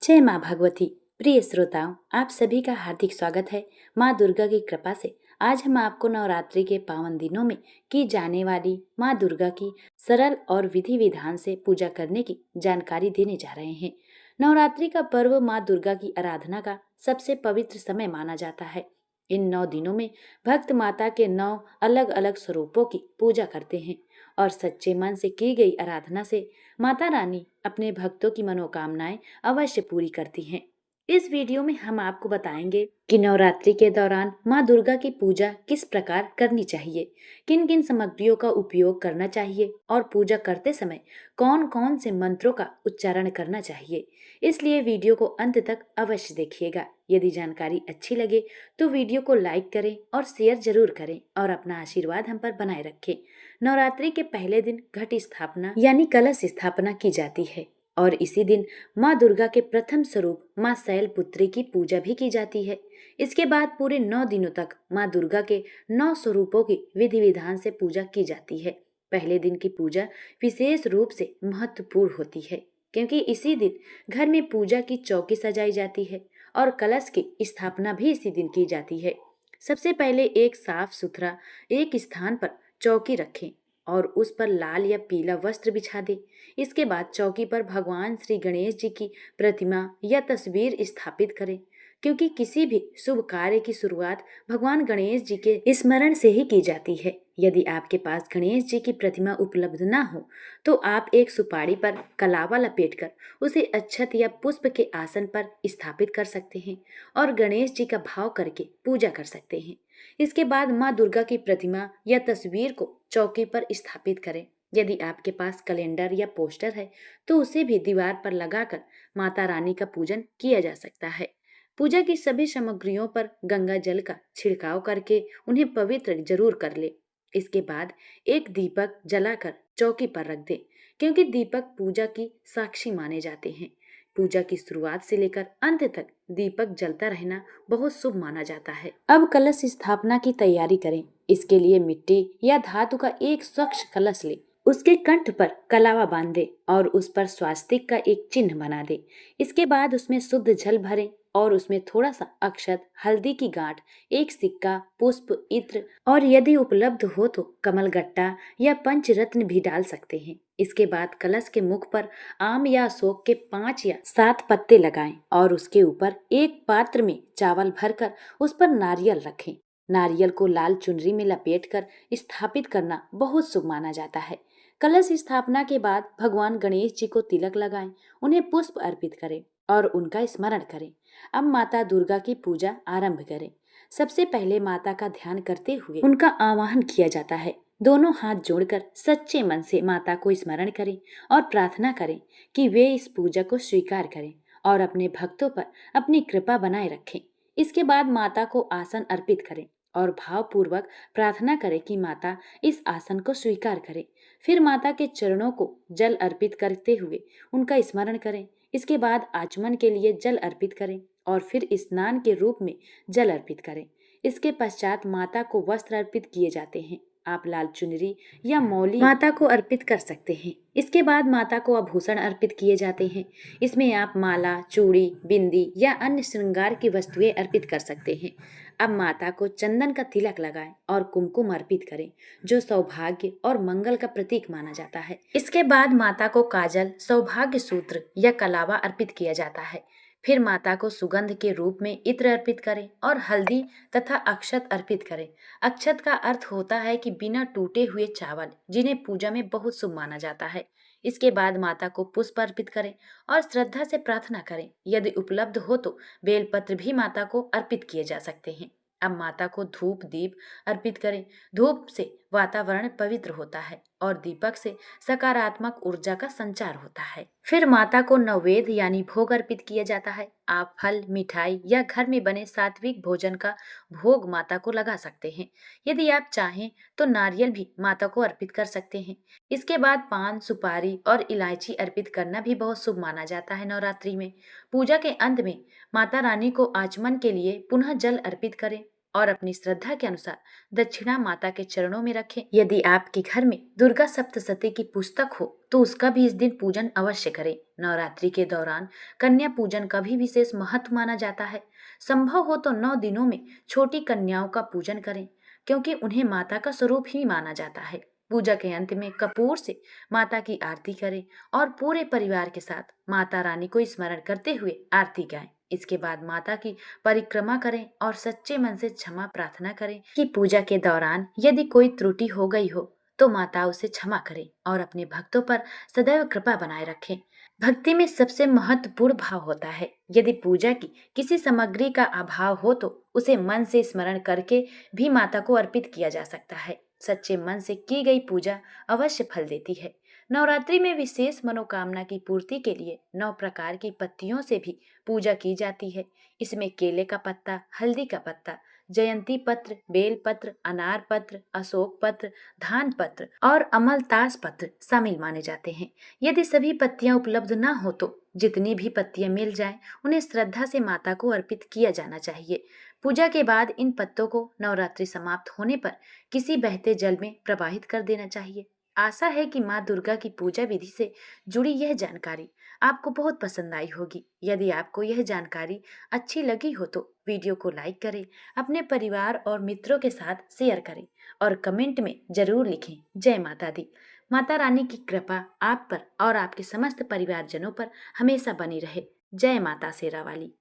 जय माँ भगवती। प्रिय श्रोताओं, आप सभी का हार्दिक स्वागत है। माँ दुर्गा की कृपा से आज हम आपको नवरात्रि के पावन दिनों में की जाने वाली माँ दुर्गा की सरल और विधि विधान से पूजा करने की जानकारी देने जा रहे हैं। नवरात्रि का पर्व माँ दुर्गा की आराधना का सबसे पवित्र समय माना जाता है। इन 9 दिनों में भक्त माता के 9 अलग अलग स्वरूपों की पूजा करते हैं और सच्चे मन से की गई आराधना से माता रानी अपने भक्तों की मनोकामनाएं अवश्य पूरी करती हैं। इस वीडियो में हम आपको बताएंगे कि नवरात्रि के दौरान माँ दुर्गा की पूजा किस प्रकार करनी चाहिए, किन किन सामग्रियों का उपयोग करना चाहिए और पूजा करते समय कौन कौन से मंत्रों का उच्चारण करना चाहिए। इसलिए वीडियो को अंत तक अवश्य देखिएगा। यदि जानकारी अच्छी लगे तो वीडियो को लाइक करें और शेयर जरूर करें और अपना आशीर्वाद हम पर बनाए रखें। नवरात्रि के पहले दिन घट स्थापना यानी कलश स्थापना की जाती है और इसी दिन माँ दुर्गा के प्रथम स्वरूप माँ शैलपुत्री की पूजा भी की जाती है। इसके बाद पूरे 9 दिनों तक माँ दुर्गा के 9 स्वरूपों की विधि विधान से पूजा की जाती है। पहले दिन की पूजा विशेष रूप से महत्वपूर्ण होती है क्योंकि इसी दिन घर में पूजा की चौकी सजाई जाती है और कलश की स्थापना भी इसी दिन की जाती है। सबसे पहले एक साफ सुथरा एक स्थान पर चौकी रखें और उस पर लाल या पीला वस्त्र बिछा दें। इसके बाद चौकी पर भगवान श्री गणेश जी की प्रतिमा या तस्वीर स्थापित करें क्योंकि किसी भी शुभ कार्य की शुरुआत भगवान गणेश जी के स्मरण से ही की जाती है। यदि आपके पास गणेश जी की प्रतिमा उपलब्ध ना हो तो आप एक सुपारी पर कलावा लपेटकर उसे अक्षत या पुष्प के आसन पर स्थापित कर सकते हैं और गणेश जी का भाव करके पूजा कर सकते हैं। इसके बाद माँ दुर्गा की प्रतिमा या तस्वीर को चौकी पर स्थापित करें। यदि आपके पास कैलेंडर या पोस्टर है तो उसे भी दीवार पर लगाकर माता रानी का पूजन किया जा सकता है। पूजा की सभी सामग्रियों पर गंगा जल का छिड़काव करके उन्हें पवित्र जरूर कर ले। इसके बाद एक दीपक जलाकर चौकी पर रख दे क्योंकि दीपक पूजा की साक्षी माने जाते हैं। पूजा की शुरुआत से लेकर अंत तक दीपक जलता रहना बहुत शुभ माना जाता है। अब कलश स्थापना की तैयारी करें। इसके लिए मिट्टी या धातु का एक स्वच्छ कलश ले, उसके कंठ पर कलावा बांध दे और उस पर स्वास्तिक का एक चिन्ह बना दे। इसके बाद उसमें शुद्ध जल भरें और उसमें थोड़ा सा अक्षत, हल्दी की गांठ, एक सिक्का, पुष्प, इत्र और यदि उपलब्ध हो तो कमलगट्टा या पंचरत्न भी डाल सकते हैं। इसके बाद कलश के मुख पर आम या अशोक के 5 या 7 पत्ते लगाएं और उसके ऊपर एक पात्र में चावल भरकर उस पर नारियल रखें। नारियल को लाल चुनरी में लपेटकर स्थापित करना बहुत शुभ माना जाता है। कलश स्थापना के बाद भगवान गणेश जी को तिलक लगाएं, उन्हें पुष्प अर्पित करें और उनका स्मरण करें। अब माता दुर्गा की पूजा आरंभ करें। सबसे पहले माता का ध्यान करते हुए उनका आवाहन किया जाता है। दोनों हाथ जोड़कर सच्चे मन से माता को स्मरण करें और प्रार्थना करें कि वे इस पूजा को स्वीकार करें और अपने भक्तों पर अपनी कृपा बनाए रखें। इसके बाद माता को आसन अर्पित करें और भावपूर्वक प्रार्थना करें कि माता इस आसन को स्वीकार करें। फिर माता के चरणों को जल अर्पित करते हुए उनका स्मरण करें। इसके बाद आचमन के लिए जल अर्पित करें और फिर स्नान के रूप में जल अर्पित करें। इसके पश्चात माता को वस्त्र अर्पित किए जाते हैं। आप लाल चुनरी या मौली माता को अर्पित कर सकते हैं। इसके बाद माता को आभूषण अर्पित किए जाते हैं। इसमें आप माला, चूड़ी, बिंदी या अन्य श्रृंगार की वस्तुएं अर्पित कर सकते हैं। अब माता को चंदन का तिलक लगाएं और कुमकुम अर्पित करें जो सौभाग्य और मंगल का प्रतीक माना जाता है। इसके बाद माता को काजल, सौभाग्य सूत्र या कलावा अर्पित किया जाता है। फिर माता को सुगंध के रूप में इत्र अर्पित करें और हल्दी तथा अक्षत अर्पित करें। अक्षत का अर्थ होता है कि बिना टूटे हुए चावल, जिन्हें पूजा में बहुत शुभ माना जाता है। इसके बाद माता को पुष्प अर्पित करें और श्रद्धा से प्रार्थना करें। यदि उपलब्ध हो तो बेलपत्र भी माता को अर्पित किए जा सकते हैं। अब माता को धूप दीप अर्पित करें। धूप से वातावरण पवित्र होता है और दीपक से सकारात्मक ऊर्जा का संचार होता है। फिर माता को नैवेद्य यानी भोग अर्पित किया जाता है। आप फल, मिठाई या घर में बने सात्विक भोजन का भोग माता को लगा सकते हैं। यदि आप चाहें तो नारियल भी माता को अर्पित कर सकते हैं। इसके बाद पान, सुपारी और इलायची अर्पित करना भी बहुत शुभ माना जाता है। नवरात्रि में पूजा के अंत में माता रानी को आचमन के लिए पुनः जल अर्पित करें और अपनी श्रद्धा के अनुसार दक्षिणा माता के चरणों में रखें। यदि आपके घर में दुर्गा सप्तशती की पुस्तक हो तो उसका भी इस दिन पूजन अवश्य करें। नवरात्रि के दौरान कन्या पूजन का भी विशेष महत्व माना जाता है। संभव हो तो 9 दिनों में छोटी कन्याओं का पूजन करें, क्योंकि उन्हें माता का स्वरूप ही माना जाता है। पूजा के अंत में कपूर से माता की आरती करें और पूरे परिवार के साथ माता रानी को स्मरण करते हुए आरती गाएं। इसके बाद माता की परिक्रमा करें और सच्चे मन से क्षमा प्रार्थना करें कि पूजा के दौरान यदि कोई त्रुटि हो गई हो तो माता उसे क्षमा करें और अपने भक्तों पर सदैव कृपा बनाए रखें। भक्ति में सबसे महत्वपूर्ण भाव होता है। यदि पूजा की किसी सामग्री का अभाव हो तो उसे मन से स्मरण करके भी माता को अर्पित किया जा सकता है। सच्चे मन से की गई पूजा अवश्य फल देती है। नवरात्रि में विशेष मनोकामना की पूर्ति के लिए 9 प्रकार की पत्तियों से भी पूजा की जाती है। इसमें केले का पत्ता, हल्दी का पत्ता, जयंती पत्र, बेल पत्र, अनार पत्र, अशोक पत्र, धान पत्र और अमलतास पत्र शामिल माने जाते हैं। यदि सभी पत्तियां उपलब्ध न हो तो जितनी भी पत्तियां मिल जाएं, उन्हें श्रद्धा से माता को अर्पित किया जाना चाहिए। पूजा के बाद इन पत्तों को नवरात्रि समाप्त होने पर किसी बहते जल में प्रवाहित कर देना चाहिए। आशा है कि माँ दुर्गा की पूजा विधि से जुड़ी यह जानकारी आपको बहुत पसंद आई होगी। यदि आपको यह जानकारी अच्छी लगी हो तो वीडियो को लाइक करें, अपने परिवार और मित्रों के साथ शेयर करें और कमेंट में जरूर लिखें जय माता दी। माता रानी की कृपा आप पर और आपके समस्त परिवारजनों पर हमेशा बनी रहे। जय माता शेरा वाली।